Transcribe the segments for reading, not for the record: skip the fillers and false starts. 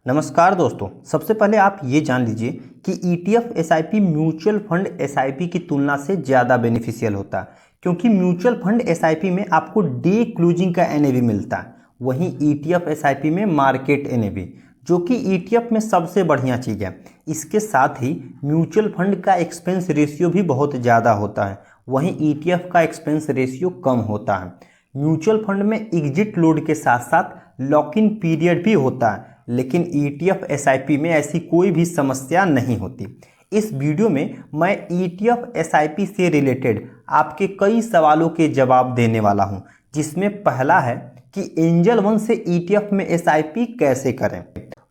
नमस्कार दोस्तों, सबसे पहले आप ये जान लीजिए कि ETF SIP mutual fund SIP की तुलना से ज़्यादा बेनिफिशियल होता है, क्योंकि म्यूचुअल फंड SIP में आपको डे क्लोजिंग का NAV मिलता है। वहीं ETF SIP में मार्केट NAV, जो कि ETF में सबसे बढ़िया चीज़ है। इसके साथ ही म्यूचुअल फंड का एक्सपेंस रेशियो भी बहुत ज़्यादा होता है, वहीं ETF का एक्सपेंस रेशियो कम होता है। म्यूचुअल फंड में एग्जिट लोड के साथ साथ लॉक इन पीरियड भी होता है, लेकिन ETF SIP में ऐसी कोई भी समस्या नहीं होती। इस वीडियो में मैं ETF SIP से रिलेटेड आपके कई सवालों के जवाब देने वाला हूं, जिसमें पहला है कि एंजल वन से ETF में SIP कैसे करें।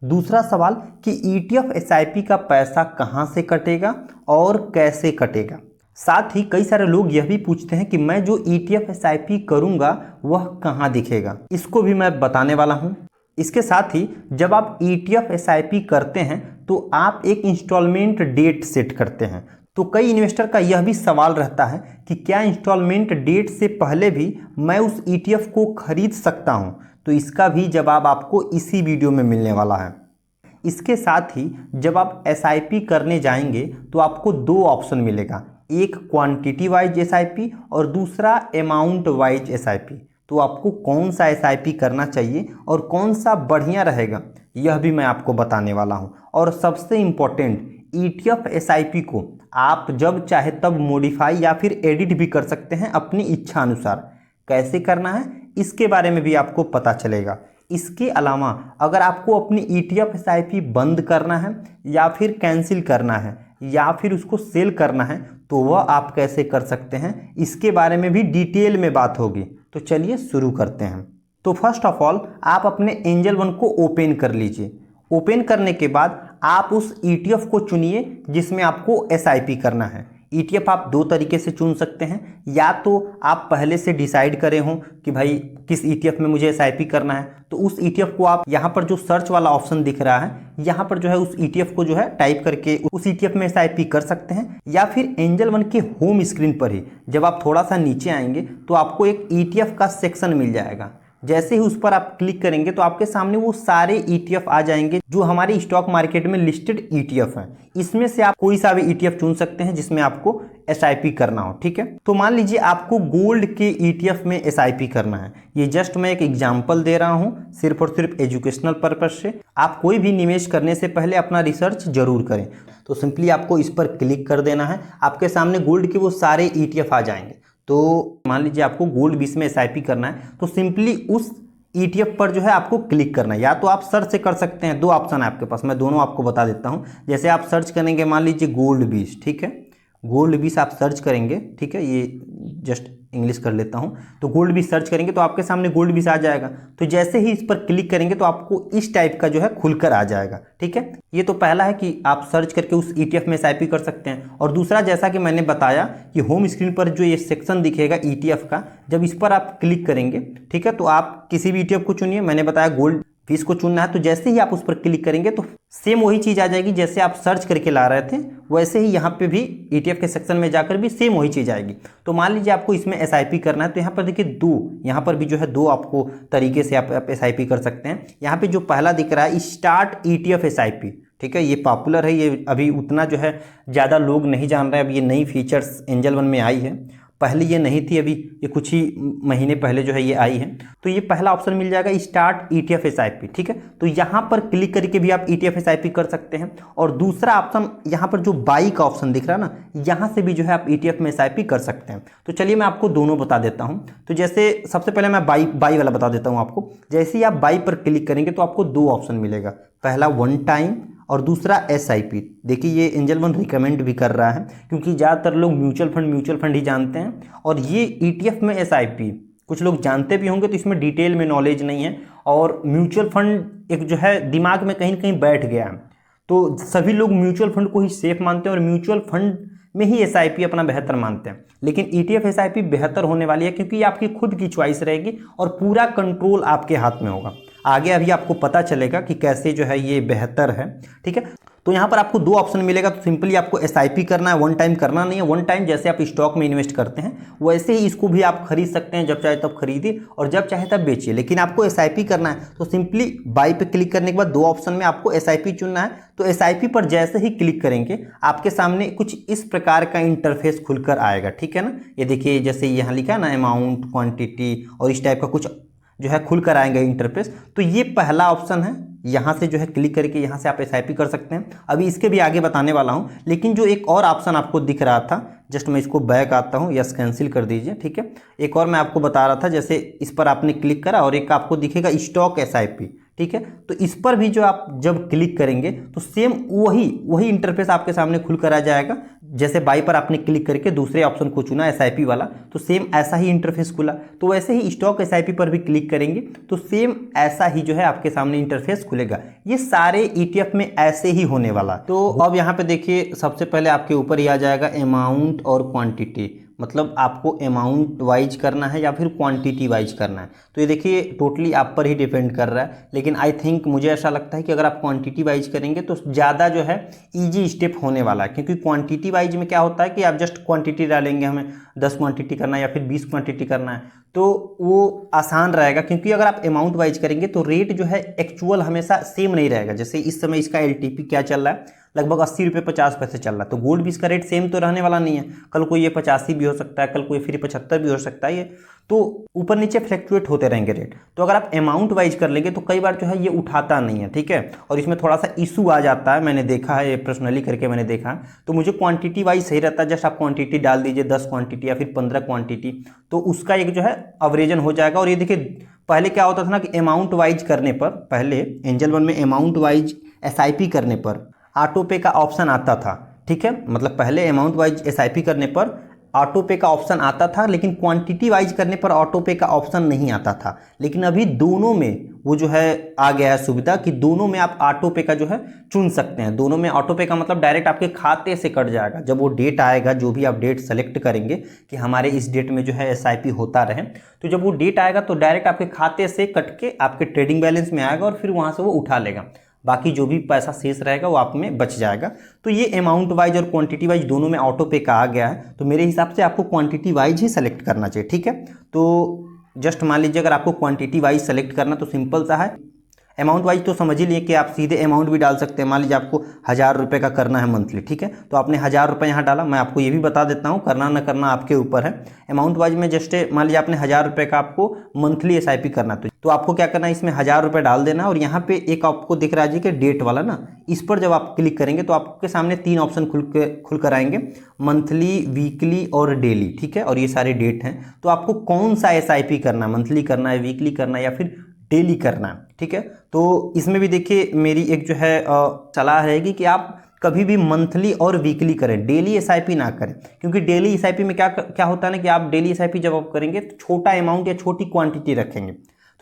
दूसरा सवाल कि ETF SIP का पैसा कहां से कटेगा और कैसे कटेगा। साथ ही कई सारे लोग यह भी पूछते हैं कि मैं जो ETF SIP करूंगा वह कहां दिखेगा, इसको भी मैं बताने वाला हूं। इसके साथ ही जब आप ETF SIP करते हैं तो आप एक इंस्टॉलमेंट डेट सेट करते हैं। तो कई इन्वेस्टर का यह भी सवाल रहता है कि क्या इंस्टॉलमेंट डेट से पहले भी मैं उस ETF को खरीद सकता हूं, तो इसका भी जवाब आपको इसी वीडियो में मिलने वाला है। इसके साथ ही जब आप SIP करने जाएंगे तो आपको दो ऑप्शन मिलेगा, एक क्वांटिटी वाइज SIP और दूसरा अमाउंट वाइज SIP। तो आपको कौन सा SIP करना चाहिए और कौन सा बढ़िया रहेगा, यह भी मैं आपको बताने वाला हूं। और सबसे इम्पोर्टेंट, ETF SIP को आप जब चाहे तब मॉडिफाई या फिर एडिट भी कर सकते हैं अपनी इच्छा अनुसार। कैसे करना है इसके बारे में भी आपको पता चलेगा। इसके अलावा अगर आपको अपनी ETF SIP बंद करना है या फिर कैंसिल करना है या फिर उसको सेल करना है तो वह आप कैसे कर सकते हैं, इसके बारे में भी डिटेल में बात होगी। तो चलिए शुरू करते हैं। तो फर्स्ट ऑफ ऑल आप अपने एंजल वन को ओपन कर लीजिए। ओपन करने के बाद आप उस ETF को चुनिए जिसमें आपको SIP करना है। ETF आप दो तरीके से चुन सकते हैं, या तो आप पहले से डिसाइड करे हों कि भाई किस ETF में मुझे SIP करना है, तो उस ETF को आप यहाँ पर जो सर्च वाला ऑप्शन दिख रहा है यहाँ पर जो है उस ETF को जो है टाइप करके उस ETF में SIP कर सकते हैं। या फिर एंजल वन के होम स्क्रीन पर ही जब आप थोड़ा सा नीचे आएंगे तो आपको एक ETF का सेक्शन मिल जाएगा। जैसे ही उस पर आप क्लिक करेंगे तो आपके सामने वो सारे ETF आ जाएंगे जो हमारी स्टॉक मार्केट में लिस्टेड ETF हैं। इसमें से आप कोई सा भी ETF चुन सकते हैं जिसमें आपको SIP करना हो। ठीक है, तो मान लीजिए आपको गोल्ड के ETF में SIP करना है। ये जस्ट मैं एक एग्जांपल दे रहा हूं, सिर्फ और सिर्फ एजुकेशनल पर्पज से। आप कोई भी निवेश करने से पहले अपना रिसर्च जरूर करें। तो सिंपली आपको इस पर क्लिक कर देना है, आपके सामने गोल्ड के वो सारे ETF आ जाएंगे। तो मान लीजिए आपको गोल्ड 20 में SIP करना है, तो सिंपली उस ETF पर जो है आपको क्लिक करना है। या तो आप सर्च से कर सकते हैं, दो ऑप्शन है आपके पास, मैं दोनों आपको बता देता हूं। जैसे आप सर्च करेंगे, मान लीजिए गोल्ड 20, ठीक है, गोल्ड 20 आप सर्च करेंगे, ठीक है, ये जस्ट इंग्लिश कर लेता हूं। तो गोल्ड 20 सर्च करेंगे तो आपके सामने गोल्ड 20 आ जाएगा। तो जैसे ही इस पर क्लिक करेंगे तो आपको इस टाइप का जो है खुलकर आ जाएगा। ठीक है, ये तो पहला है कि आप सर्च करके उस ETF में SIP कर सकते हैं। और दूसरा, जैसा कि मैंने बताया कि होम स्क्रीन पर जो ये सेक्शन दिखेगा ETF का, जब इस पर आप क्लिक करेंगे, ठीक है, तो आप किसी भी ETF को चुनिए। मैंने बताया गोल्ड 20 को चुनना है। तो जैसे ही आप उस पर क्लिक करेंगे तो सेम वही चीज़ आ जाएगी जैसे आप सर्च करके ला रहे थे, वैसे ही यहाँ पे भी ETF के सेक्शन में जाकर भी सेम वही चीज़ आएगी। तो मान लीजिए आपको इसमें SIP करना है, तो यहाँ पर देखिए यहाँ पर भी जो है दो आपको तरीके से आप SIP कर सकते हैं। यहाँ पे जो पहला दिख रहा है स्टार्ट ETF SIP, ठीक है, ये पॉपुलर है, ये अभी उतना जो है ज़्यादा लोग नहीं जान रहे हैं। अब ये नई फीचर्स एंजल वन में आई है, पहले ये नहीं थी, अभी ये कुछ ही महीने पहले जो है ये आई है। तो ये पहला ऑप्शन मिल जाएगा स्टार्ट ETF SIP, ठीक है। तो यहाँ पर क्लिक करके भी आप ETF SIP कर सकते हैं। और दूसरा ऑप्शन यहाँ पर जो बाई का ऑप्शन दिख रहा है ना, यहाँ से भी जो है आप ETF में SIP कर सकते हैं। तो चलिए मैं आपको दोनों बता देता हूँ। तो जैसे सबसे पहले मैं बाई वाला बता देता हूँ आपको। जैसे ही आप बाई पर क्लिक करेंगे तो आपको दो ऑप्शन मिलेगा, पहला वन टाइम और दूसरा SIP। देखिए ये एंजल वन रिकमेंड भी कर रहा है, क्योंकि ज़्यादातर लोग म्यूचुअल फंड ही जानते हैं। और ये ETF में SIP कुछ लोग जानते भी होंगे, तो इसमें डिटेल में नॉलेज नहीं है। और म्यूचुअल फंड एक जो है दिमाग में कहीं ना कहीं बैठ गया है, तो सभी लोग म्यूचुअल फंड को ही सेफ मानते हैं और म्यूचुअल फंड में ही SIP अपना बेहतर मानते हैं। लेकिन ETF SIP बेहतर होने वाली है, क्योंकि ये आपकी खुद की चॉइस रहेगी और पूरा कंट्रोल आपके हाथ में होगा। आगे अभी आपको पता चलेगा कि कैसे जो है ये बेहतर है। ठीक है, तो यहाँ पर आपको 2 ऑप्शन मिलेगा। तो सिंपली आपको एसआईपी करना है, वन टाइम करना नहीं है। वन टाइम जैसे आप स्टॉक में इन्वेस्ट करते हैं वैसे ही इसको भी आप खरीद सकते हैं, जब चाहे तब खरीदिए और जब चाहे तब बेचिए। लेकिन आपको एसआईपी करना है तो सिंपली बाई पे क्लिक करने के बाद 2 ऑप्शन में आपको एसआईपी चुनना है। तो एसआईपी पर जैसे ही क्लिक करेंगे आपके सामने कुछ इस प्रकार का इंटरफेस खुलकर आएगा, ठीक है ना। ये देखिए जैसे यहाँ लिखा है ना अमाउंट, क्वांटिटी और इस टाइप का कुछ जो है खुलकर आएंगे इंटरफेस। तो ये पहला ऑप्शन है, यहाँ से जो है क्लिक करके यहाँ से आप एसआईपी कर सकते हैं। अभी इसके भी आगे बताने वाला हूँ। लेकिन जो एक और ऑप्शन आपको दिख रहा था, जस्ट मैं इसको बैक आता हूँ, यस कैंसिल कर दीजिए, ठीक है। एक और मैं आपको बता रहा था, जैसे इस पर आपने क्लिक करा और एक आपको दिखेगा स्टॉक एसआईपी, ठीक है। तो इस पर भी जो आप जब क्लिक करेंगे तो सेम वही इंटरफेस आपके सामने खुलकर आ जाएगा। जैसे बाई पर आपने क्लिक करके दूसरे ऑप्शन को चुना एसआईपी वाला, तो सेम ऐसा ही इंटरफेस खुला। तो वैसे ही स्टॉक एसआईपी पर भी क्लिक करेंगे तो सेम ऐसा ही जो है आपके सामने इंटरफेस खुलेगा। ये सारे ईटीएफ में ऐसे ही होने वाला। तो अब यहाँ पे देखिए सबसे पहले आपके ऊपर ही आ जाएगा अमाउंट और क्वांटिटी, मतलब आपको अमाउंट वाइज करना है या फिर क्वांटिटी वाइज करना है। तो ये देखिए टोटली आप पर ही डिपेंड कर रहा है। लेकिन आई थिंक मुझे ऐसा लगता है कि अगर आप क्वांटिटी वाइज करेंगे तो ज़्यादा जो है इजी स्टेप होने वाला है। क्योंकि क्वांटिटी वाइज में क्या होता है कि आप जस्ट क्वांटिटी डालेंगे, हमें 10 क्वांटिटी करना है या फिर 20 क्वांटिटी करना है, तो वो आसान रहेगा। क्योंकि अगर आप अमाउंट वाइज करेंगे तो रेट जो है एक्चुअल हमेशा सेम नहीं रहेगा। जैसे इस समय इसका एलटीपी क्या चल रहा है, लगभग 80 रुपये 50 पैसे चल रहा है। तो गोल्ड भी इसका रेट सेम तो रहने वाला नहीं है। कल को ये 85 भी हो सकता है, कल को ये फिर 75 भी हो सकता है। ये तो ऊपर नीचे फ्लैक्चुएट होते रहेंगे रेट। तो अगर आप अमाउंट वाइज कर लेंगे तो कई बार जो है ये उठाता नहीं है, ठीक है। और इसमें थोड़ा सा इशू आ जाता है, मैंने देखा है, ये पर्सनली करके मैंने देखा है। तो मुझे क्वांटिटी वाइज सही रहता है। जस्ट आप क्वांटिटी डाल दीजिए 10 क्वांटिटी या फिर 15 क्वांटिटी, तो उसका एक जो है अवरेजन हो जाएगा। और ये देखिए पहले क्या होता था ना कि अमाउंट वाइज करने पर, पहले एंजल वन में अमाउंट वाइज एसआईपी करने पर ऑटो पे का ऑप्शन आता था, ठीक है। मतलब पहले अमाउंट वाइज एसआईपी करने पर ऑटो पे का ऑप्शन आता था, लेकिन क्वांटिटी वाइज करने पर ऑटो पे का ऑप्शन नहीं आता था। लेकिन अभी दोनों में वो जो है आ गया है सुविधा कि दोनों में आप ऑटो पे का जो है चुन सकते हैं। दोनों में ऑटो पे का मतलब डायरेक्ट आपके खाते से कट जाएगा। जब वो डेट आएगा, जो भी आप डेट सेलेक्ट करेंगे कि हमारे इस डेट में जो है एसआईपी होता रहे, तो जब वो डेट आएगा तो डायरेक्ट आपके खाते से कट के आपके ट्रेडिंग बैलेंस में आएगा और फिर वहाँ से वो उठा लेगा। बाकी जो भी पैसा शेष रहेगा वो आप में बच जाएगा। तो ये अमाउंट वाइज और क्वांटिटी वाइज दोनों में ऑटो पे का आ गया है। तो मेरे हिसाब से आपको क्वांटिटी वाइज ही सेलेक्ट करना चाहिए, ठीक है। तो जस्ट मान लीजिए अगर आपको क्वांटिटी वाइज सेलेक्ट करना तो सिंपल सा है। अमाउंट वाइज तो समझ ही लिए कि आप सीधे अमाउंट भी डाल सकते हैं। मान लीजिए आपको 1000 रुपये का करना है मंथली, ठीक है। तो आपने 1000 रुपये यहाँ डाला। मैं आपको ये भी बता देता हूँ, करना ना करना आपके ऊपर है। अमाउंट वाइज में जस्ट मान लीजिए आपने 1000 रुपये का आपको मंथली एसआईपी करना है, तो आपको क्या करना है, इसमें 1000 रुपये डाल देना। और यहाँ पे एक आपको दिख रहा है जी कि डेट वाला ना, इस पर जब आप क्लिक करेंगे तो आपके सामने 3 ऑप्शन खुल कर आएंगे, मंथली, वीकली और डेली, ठीक है। और ये सारे डेट हैं। तो आपको कौन सा एसआईपी करना है, मंथली करना है, वीकली करना है या फिर डेली करना है, ठीक है। तो इसमें भी देखिए मेरी एक जो है सलाह रहेगी कि आप कभी भी मंथली और वीकली करें, डेली एसआईपी ना करें। क्योंकि डेली एसआईपी में क्या होता है ना कि आप डेली एसआईपी जब आप करेंगे तो छोटा अमाउंट या छोटी क्वांटिटी रखेंगे।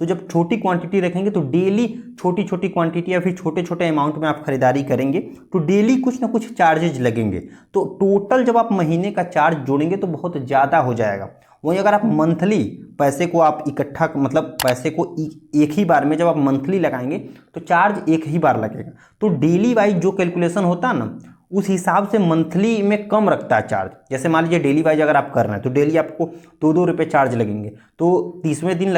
तो जब छोटी क्वांटिटी रखेंगे तो डेली छोटी छोटी क्वांटिटी या फिर छोटे छोटे अमाउंट में आप खरीदारी करेंगे तो डेली कुछ ना कुछ चार्जेज लगेंगे। तो टोटल जब आप महीने का चार्ज जोड़ेंगे तो बहुत ज़्यादा हो जाएगा। वहीं अगर आप मंथली पैसे को आप इकट्ठा, मतलब पैसे को एक ही बार में जब आप मंथली लगाएंगे तो चार्ज एक ही बार लगेगा। तो डेली वाइज जो कैलकुलेशन होता है ना, उस हिसाब से मंथली में कम रखता है चार्ज। जैसे मान लीजिए डेली वाइज अगर आप कर रहे हैं तो डेली आपको 2-2 रुपये चार्ज लगेंगे। तो 30वें दिन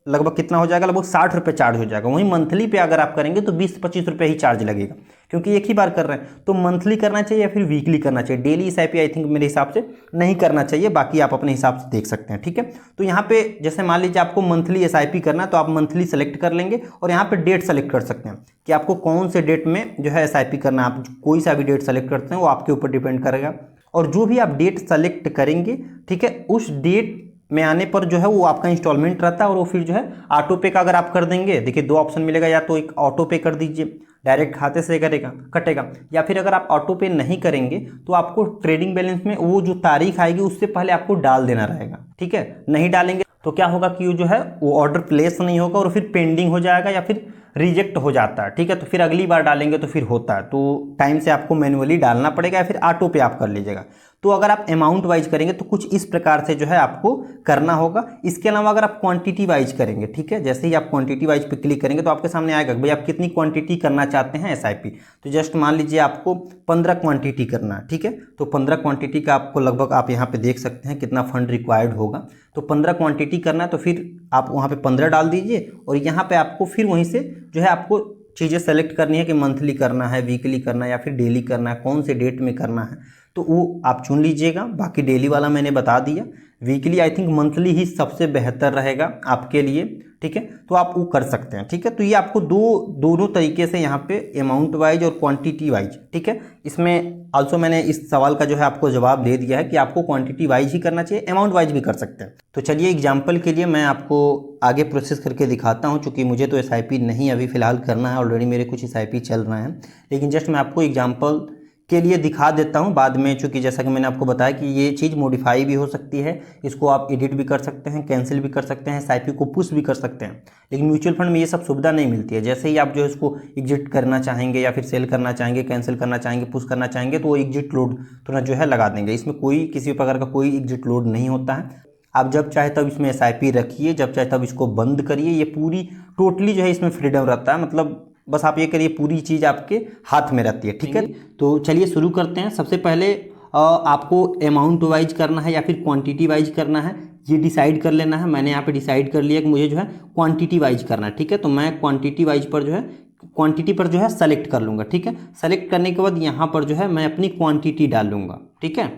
लगभग कितना हो जाएगा, लगभग 60 रुपये चार्ज हो जाएगा। वहीं मंथली पे अगर आप करेंगे तो 20-25 रुपये ही चार्ज लगेगा, क्योंकि एक ही बार कर रहे हैं। तो मंथली करना चाहिए या फिर वीकली करना चाहिए। डेली एसआईपी आई थिंक मेरे हिसाब से नहीं करना चाहिए, बाकी आप अपने हिसाब से देख सकते हैं, ठीक है। तो यहाँ पे जैसे मान लीजिए आपको मंथली एसआईपी करना है तो आप मंथली सेलेक्ट कर लेंगे और यहाँ पे डेट सेलेक्ट कर सकते हैं कि आपको कौन से डेट में जो है एसआईपी करना है। आप कोई सा भी डेट सेलेक्ट करते हैं वो आपके ऊपर डिपेंड करेगा। और जो भी आप डेट सेलेक्ट करेंगे, ठीक है, उस डेट में आने पर जो है वो आपका इंस्टॉलमेंट रहता है और वो फिर जो है ऑटो पे का अगर आप कर देंगे, देखिए 2 ऑप्शन मिलेगा, या तो एक ऑटो पे कर दीजिए, डायरेक्ट खाते से कटेगा, या फिर अगर आप ऑटो पे नहीं करेंगे तो आपको ट्रेडिंग बैलेंस में वो जो तारीख आएगी उससे पहले आपको डाल देना रहेगा, ठीक है। नहीं डालेंगे तो क्या होगा कि जो है वो ऑर्डर प्लेस नहीं होगा और फिर पेंडिंग हो जाएगा या फिर रिजेक्ट हो जाता है, ठीक है। तो फिर अगली बार डालेंगे तो फिर होता है, तो टाइम से आपको मैनुअली डालना पड़ेगा या फिर ऑटो पे आप कर लीजिएगा। तो अगर आप अमाउंट वाइज करेंगे तो कुछ इस प्रकार से जो है आपको करना होगा। इसके अलावा अगर आप क्वांटिटी वाइज करेंगे, ठीक है, जैसे ही आप क्वांटिटी वाइज पे क्लिक करेंगे तो आपके सामने आएगा कि भाई आप कितनी क्वांटिटी करना चाहते हैं एसआईपी। तो जस्ट मान लीजिए आपको 15 क्वांटिटी करना है, ठीक है। तो 15 क्वांटिटी का आपको लगभग आप यहाँ पे देख सकते हैं कितना फंड रिक्वायर्ड होगा। तो 15 क्वांटिटी करना है तो फिर आप वहाँ पे 15 डाल दीजिए और यहाँ पे आपको फिर वहीं से जो है आपको चीज़ें सेलेक्ट करनी है कि मंथली करना है, वीकली करना है या फिर डेली करना है, कौन से डेट में करना है, तो वो आप चुन लीजिएगा। बाकी डेली वाला मैंने बता दिया, वीकली आई थिंक मंथली ही सबसे बेहतर रहेगा आपके लिए, ठीक है। तो आप वो कर सकते हैं, ठीक है। तो ये आपको दोनों तरीके से यहाँ पे अमाउंट वाइज और क्वांटिटी वाइज, ठीक है। इसमें आल्सो मैंने इस सवाल का जो है आपको जवाब दे दिया है कि आपको क्वांटिटी वाइज ही करना चाहिए, अमाउंट वाइज भी कर सकते हैं। तो चलिए एग्जाम्पल के लिए मैं आपको आगे प्रोसेस करके दिखाता हूँ, चूँकि मुझे तो एसआईपी नहीं अभी फ़िलहाल करना है, ऑलरेडी मेरे कुछ एसआईपी चल रहे हैं, लेकिन जस्ट मैं आपको एग्जाम्पल के लिए दिखा देता हूं बाद में, चूँकि जैसा कि मैंने आपको बताया कि ये चीज़ मॉडिफाई भी हो सकती है, इसको आप एडिट भी कर सकते हैं, कैंसिल भी कर सकते हैं, एसआईपी को पुश भी कर सकते हैं। लेकिन म्यूचुअल फंड में ये सब सुविधा नहीं मिलती है। जैसे ही आप जो है इसको एग्जिट करना चाहेंगे या फिर सेल करना चाहेंगे, कैंसिल करना चाहेंगे, पुश करना चाहेंगे, तो वो एग्जिट लोड तुरंत जो है लगा देंगे। इसमें कोई किसी प्रकार का कोई एग्जिट लोड नहीं होता है। आप जब चाहे तब इसमें एसआईपी रखिए, जब चाहे तब इसको बंद करिए, ये पूरी टोटली जो है इसमें फ्रीडम रहता है। मतलब बस आप ये करिए, पूरी चीज़ आपके हाथ में रहती है, ठीक है। तो चलिए शुरू करते हैं। सबसे पहले आपको अमाउंट वाइज करना है या फिर क्वांटिटी वाइज करना है, ये डिसाइड कर लेना है। मैंने यहाँ पे डिसाइड कर लिया कि मुझे जो है क्वांटिटी वाइज करना है, ठीक है। तो मैं क्वांटिटी वाइज पर जो है क्वांटिटी पर जो है सेलेक्ट कर लूँगा, ठीक है। सेलेक्ट करने के बाद यहाँ पर जो है मैं अपनी क्वांटिटी डाल लूँगा, ठीक है।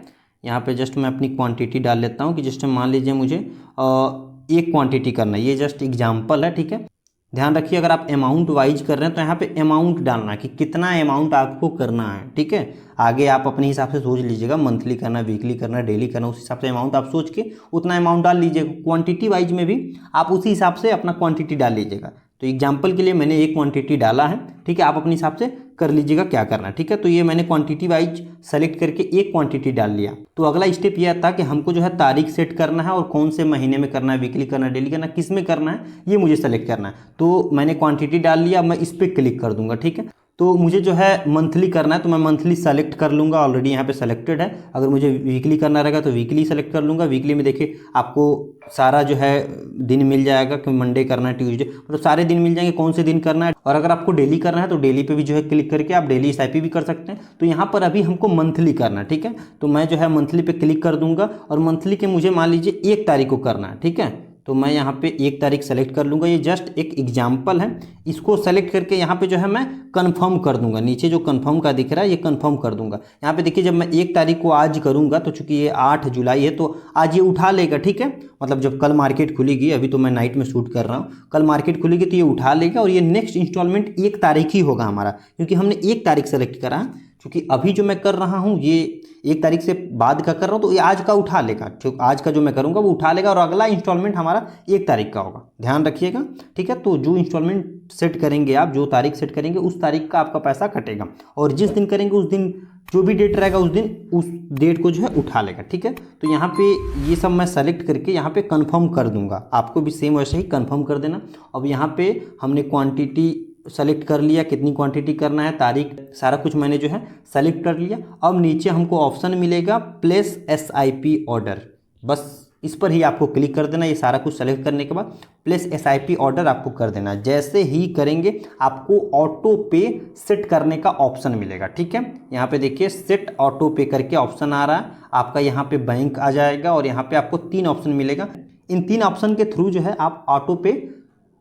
यहाँ पे जस्ट मैं अपनी क्वांटिटी डाल लेता हूँ कि जस्ट मान लीजिए मुझे एक क्वांटिटी करना है, ये जस्ट एग्जाम्पल है, ठीक है। ध्यान रखिए अगर आप अमाउंट वाइज कर रहे हैं तो यहाँ पे अमाउंट डालना है कि कितना अमाउंट आपको करना है, ठीक है। आगे आप अपने हिसाब से सोच लीजिएगा, मंथली करना, वीकली करना, डेली करना, उस हिसाब से अमाउंट आप सोच के उतना अमाउंट डाल लीजिएगा। क्वांटिटी वाइज में भी आप उसी हिसाब से अपना क्वांटिटी डाल लीजिएगा। तो एग्जाम्पल के लिए मैंने एक क्वांटिटी डाला है, ठीक है। आप अपने हिसाब से कर लीजिएगा क्या करना है, ठीक है। तो ये मैंने क्वांटिटी वाइज सेलेक्ट करके एक क्वांटिटी डाल लिया। तो अगला स्टेप यह था कि हमको जो है तारीख सेट करना है और कौन से महीने में करना है, वीकली करना है, डेली करना है, किस में करना है, ये मुझे सेलेक्ट करना है। तो मैंने क्वांटिटी डाल लिया, मैं इस पर क्लिक कर दूंगा, ठीक है। तो मुझे जो है मंथली करना है तो मैं मंथली सेलेक्ट कर लूँगा, ऑलरेडी यहाँ पे सेलेक्टेड है। अगर मुझे वीकली करना रहेगा तो वीकली सेलेक्ट कर लूँगा। वीकली में देखिए आपको सारा जो है दिन मिल जाएगा कि मंडे करना है, ट्यूसडे, मतलब सारे दिन मिल जाएंगे कौन से दिन करना है। और अगर आपको डेली करना है तो डेली पे भी जो है क्लिक करके आप डेली एसआईपी भी कर सकते हैं। तो यहाँ पर अभी हमको मंथली करना है, ठीक है। तो मैं जो है मंथली पे क्लिक कर दूंगा और मंथली के मुझे मान लीजिए 1 तारीख को करना है, ठीक है। तो मैं यहाँ पे 1 तारीख सेलेक्ट कर लूँगा। ये जस्ट एक एग्जाम्पल है, इसको सेलेक्ट करके यहाँ पे जो है मैं कंफर्म कर दूंगा। नीचे जो कंफर्म का दिख रहा है ये कंफर्म कर दूंगा। यहाँ पे देखिए जब मैं 1 तारीख को आज करूँगा तो चूंकि ये 8 जुलाई है तो आज ये उठा लेगा, ठीक है। मतलब जब कल मार्केट खुलेगी, अभी तो मैं नाइट में शूट कर रहा हूँ, कल मार्केट खुलेगी तो ये उठा लेगा और ये नेक्स्ट इंस्टॉलमेंट 1 तारीख ही होगा हमारा, क्योंकि हमने 1 तारीख सेलेक्ट करा है। क्योंकि अभी जो मैं कर रहा हूँ ये 1 तारीख से बाद का कर रहा हूँ तो ये आज का उठा लेगा, जो आज का जो मैं करूँगा वो उठा लेगा और अगला इंस्टॉलमेंट हमारा 1 तारीख का होगा। ध्यान रखिएगा, ठीक है। तो जो इंस्टॉलमेंट सेट करेंगे आप, जो तारीख सेट करेंगे उस तारीख का आपका पैसा कटेगा और जिस दिन करेंगे उस दिन जो भी डेट रहेगा उस दिन उस डेट को जो है उठा लेगा, ठीक है। तो यहाँ पे ये सब मैं सेलेक्ट करके यहाँ पे कंफर्म कर दूंगा। आपको भी सेम वैसे ही कंफर्म कर देना। अब यहाँ पे हमने क्वांटिटी सेलेक्ट कर लिया, कितनी क्वांटिटी करना है, तारीख, सारा कुछ मैंने जो है सेलेक्ट कर लिया। अब नीचे हमको ऑप्शन मिलेगा प्लेस एसआईपी ऑर्डर, बस इस पर ही आपको क्लिक कर देना। ये सारा कुछ सेलेक्ट करने के बाद प्लेस एसआईपी ऑर्डर आपको कर देना। जैसे ही करेंगे आपको ऑटो पे सेट करने का ऑप्शन मिलेगा, ठीक है। यहाँ पे देखिए सेट ऑटो पे करके ऑप्शन आ रहा है आपका। यहाँ पे बैंक आ जाएगा और यहाँ पे आपको 3 ऑप्शन मिलेगा। इन 3 ऑप्शन के थ्रू जो है आप ऑटो पे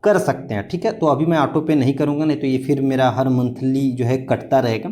कर सकते हैं, ठीक है। तो अभी मैं ऑटो पे नहीं करूँगा, नहीं तो ये फिर मेरा हर मंथली जो है कटता रहेगा।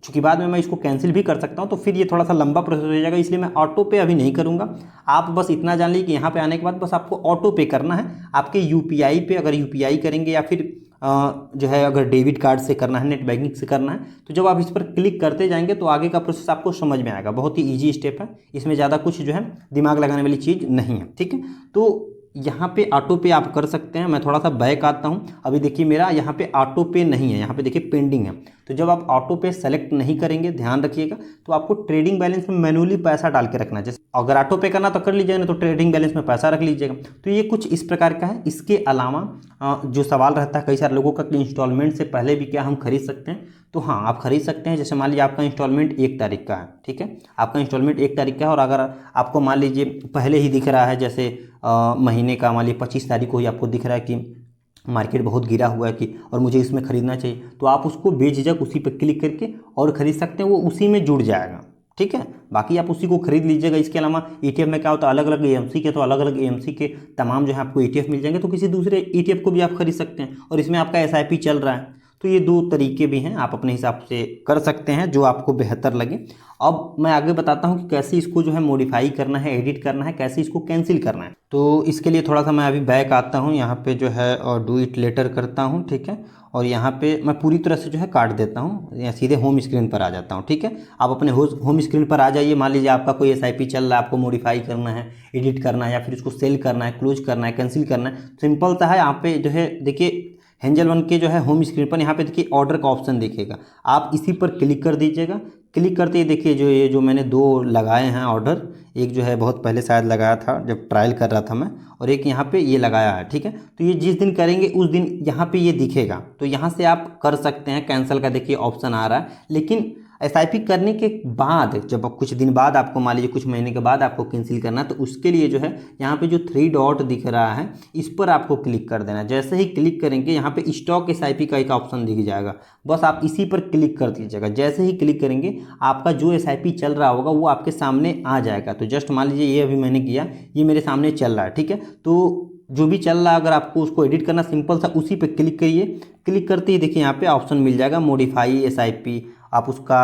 चूँकि बाद में मैं इसको कैंसिल भी कर सकता हूँ तो फिर ये थोड़ा सा लंबा प्रोसेस हो जाएगा, इसलिए मैं ऑटो पे अभी नहीं करूँगा। आप बस इतना जान लीजिए कि यहाँ पे आने के बाद बस आपको ऑटो पे करना है आपके यूपीआई पे। अगर यूपीआई करेंगे या फिर जो है अगर डेबिट कार्ड से करना है, नेट बैंकिंग से करना है, तो जब आप इस पर क्लिक करते जाएंगे तो आगे का प्रोसेस आपको समझ में आएगा। बहुत ही ईजी स्टेप है, इसमें ज़्यादा कुछ जो है दिमाग लगाने वाली चीज़ नहीं है, ठीक है। तो यहाँ पे ऑटो पे आप कर सकते हैं। मैं थोड़ा सा बैक आता हूँ। अभी देखिए मेरा यहाँ पे ऑटो पे नहीं है, यहाँ पे देखिए पेंडिंग है। तो तो जब आप ऑटो पे सेलेक्ट नहीं करेंगे, ध्यान रखिएगा, तो आपको ट्रेडिंग बैलेंस में मैनुअली पैसा डाल के रखना है। जैसे अगर ऑटो पे करना तो कर लीजिएगा, ना तो ट्रेडिंग बैलेंस में पैसा रख लीजिएगा। तो ये कुछ इस प्रकार का है। इसके अलावा जो सवाल रहता है कई सारे लोगों का कि इंस्टॉलमेंट से पहले भी क्या हम खरीद सकते हैं, तो हाँ आप खरीद सकते हैं। जैसे मान लीजिए आपका इंस्टॉलमेंट 1 तारीख का है, ठीक है, आपका इंस्टॉलमेंट 1 तारीख का है और अगर आपको मान लीजिए पहले ही दिख रहा है, जैसे महीने का मान लीजिए 25 तारीख को ही आपको दिख रहा है कि मार्केट बहुत गिरा हुआ है कि और मुझे इसमें ख़रीदना चाहिए, तो आप उसको बेझिझक उसी पर क्लिक करके और ख़रीद सकते हैं, वो उसी में जुड़ जाएगा, ठीक है। बाकी आप उसी को खरीद लीजिएगा। इसके अलावा ETF में क्या होता है, अलग अलग AMC के, तो अलग अलग AMC के तमाम जो है आपको ETF मिल जाएंगे, तो किसी दूसरे ETF को भी आप खरीद सकते हैं और इसमें आपका SIP चल रहा है। तो ये 2 तरीके भी हैं, आप अपने हिसाब से कर सकते हैं जो आपको बेहतर लगे। अब मैं आगे बताता हूँ कि कैसे इसको जो है मॉडिफाई करना है, एडिट करना है, कैसे इसको कैंसिल करना है। तो इसके लिए थोड़ा सा मैं अभी बैक आता हूँ, यहाँ पे जो है और डू इट लेटर करता हूँ, ठीक है, और यहाँ पे मैं पूरी तरह से जो है काट देता हूँ, या सीधे होम स्क्रीन पर आ जाता हूँ, ठीक है। आप अपने होम स्क्रीन पर आ जाइए। मान लीजिए आपका कोई SIP चल रहा है, आपको मॉडिफाई करना है, एडिट करना है, या फिर उसको सेल करना है, क्लोज करना है, कैंसिल करना है। सिंपल सा है, यहाँ पे जो है देखिए हेंजल वन के जो है होम स्क्रीन पर यहाँ पे देखिए ऑर्डर का ऑप्शन दिखेगा, आप इसी पर क्लिक कर दीजिएगा। क्लिक करते ही देखिए जो मैंने 2 लगाए हैं ऑर्डर, एक जो है बहुत पहले शायद लगाया था जब ट्रायल कर रहा था मैं, और एक यहाँ पे ये लगाया है, ठीक है। तो ये जिस दिन करेंगे उस दिन यहाँ पे ये दिखेगा, तो यहाँ से आप कर सकते हैं। कैंसिल का देखिए ऑप्शन आ रहा है, लेकिन SIP करने के बाद जब कुछ दिन बाद आपको मान लीजिए कुछ महीने के बाद आपको कैंसिल करना है, तो उसके लिए जो है यहाँ पे जो 3 डॉट दिख रहा है इस पर आपको क्लिक कर देना है। जैसे ही क्लिक करेंगे यहाँ पे स्टॉक SIP का एक ऑप्शन दिख जाएगा, बस आप इसी पर क्लिक कर दीजिएगा। जैसे ही क्लिक करेंगे आपका जो SIP चल रहा होगा वो आपके सामने आ जाएगा। तो जस्ट मान लीजिए ये अभी मैंने किया, ये मेरे सामने चल रहा है, ठीक है। तो जो भी चल रहा है अगर आपको उसको एडिट करना, सिंपल सा उसी पे क्लिक करिए। क्लिक करते ही देखिए यहाँ पे ऑप्शन मिल जाएगा मॉडिफाई SIP। आप उसका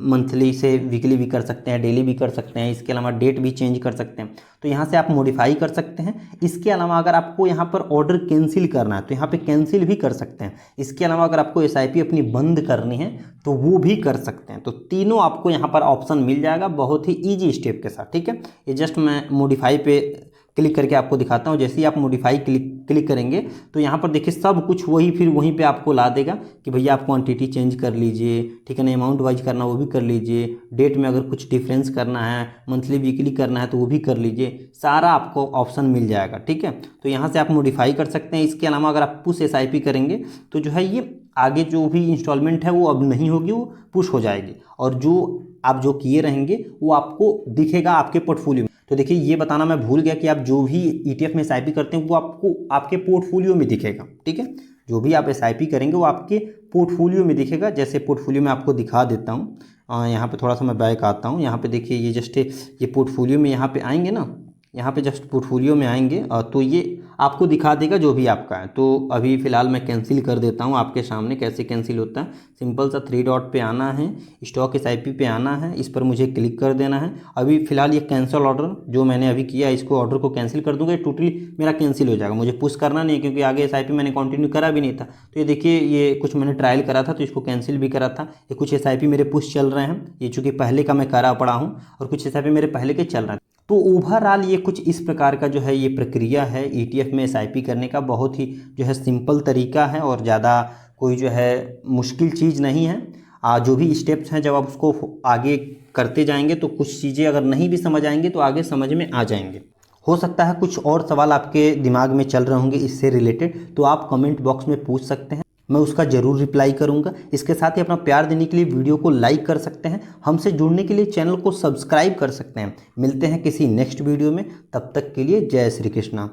मंथली से वीकली भी कर सकते हैं, डेली भी कर सकते हैं, इसके अलावा डेट भी चेंज कर सकते हैं। तो यहाँ से आप मॉडिफाई कर सकते हैं। इसके अलावा अगर आपको यहाँ पर ऑर्डर कैंसिल करना है तो यहाँ पे कैंसिल भी कर सकते हैं। इसके अलावा अगर आपको SIP अपनी बंद करनी है तो वो भी कर सकते हैं। तो तीनों आपको यहाँ पर ऑप्शन मिल जाएगा बहुत ही ईजी स्टेप के साथ, ठीक है। ये जस्ट मैं मॉडिफाई पे क्लिक करके आपको दिखाता हूँ। जैसे ही आप मॉडिफाई क्लिक करेंगे तो यहाँ पर देखिए सब कुछ वही फिर वहीं पे आपको ला देगा कि भैया आप क्वांटिटी चेंज कर लीजिए, ठीक है ना, अमाउंट वाइज करना वो भी कर लीजिए, डेट में अगर कुछ डिफरेंस करना है, मंथली वीकली करना है तो वो भी कर लीजिए, सारा आपको ऑप्शन मिल जाएगा, ठीक है। तो यहाँ से आप मॉडिफाई कर सकते हैं। इसके अलावा अगर आप पुश SIP करेंगे तो जो है ये आगे जो भी इंस्टॉलमेंट है वो अब नहीं होगी, वो पुश हो जाएगी, और जो आप जो किए रहेंगे वो आपको दिखेगा आपके पोर्टफोलियो में। तो देखिए ये बताना मैं भूल गया कि आप जो भी ETF में SIP करते हैं वो आपको आपके पोर्टफोलियो में दिखेगा, ठीक है। जो भी आप SIP करेंगे वो आपके पोर्टफोलियो में दिखेगा। जैसे पोर्टफोलियो में आपको दिखा देता हूँ, यहाँ पे थोड़ा सा मैं बैक आता हूँ। यहाँ पे देखिए ये जस्ट ये पोर्टफोलियो में यहाँ पे आएंगे ना, यहाँ पे जस्ट पोर्टफोलियो में आएंगे तो ये आपको दिखा देगा जो भी आपका है। तो अभी फ़िलहाल मैं कैंसिल कर देता हूँ आपके सामने कैसे कैंसिल होता है। सिंपल सा 3 डॉट पे आना है, स्टॉक SIP पे आना है, इस पर मुझे क्लिक कर देना है। अभी फ़िलहाल ये कैंसिल ऑर्डर जो मैंने अभी किया इसको ऑर्डर को कैंसिल कर दूँगा, टोटली मेरा कैंसिल हो जाएगा। मुझे पुश करना नहीं है क्योंकि आगे SIP मैंने कंटिन्यू करा भी नहीं था। तो ये देखिए ये कुछ मैंने ट्रायल करा था तो इसको कैंसिल भी करा था। ये कुछ SIP मेरे पुश चल रहे हैं, ये चूँकि पहले का मैं करा पड़ा हूँ, और कुछ SIP मेरे पहले के चल रहे हैं। तो ओवरऑल ये कुछ इस प्रकार का जो है ये प्रक्रिया है ETF में SIP करने का। बहुत ही जो है सिंपल तरीका है और ज़्यादा कोई जो है मुश्किल चीज़ नहीं है। जो भी स्टेप्स हैं जब आप उसको आगे करते जाएंगे तो कुछ चीज़ें अगर नहीं भी समझ आएंगे तो आगे समझ में आ जाएंगे। हो सकता है कुछ और सवाल आपके दिमाग में चल रहे होंगे इससे रिलेटेड, तो आप कमेंट बॉक्स में पूछ सकते हैं, मैं उसका ज़रूर रिप्लाई करूंगा। इसके साथ ही अपना प्यार देने के लिए वीडियो को लाइक कर सकते हैं, हमसे जुड़ने के लिए चैनल को सब्सक्राइब कर सकते हैं। मिलते हैं किसी नेक्स्ट वीडियो में, तब तक के लिए जय श्री कृष्णा।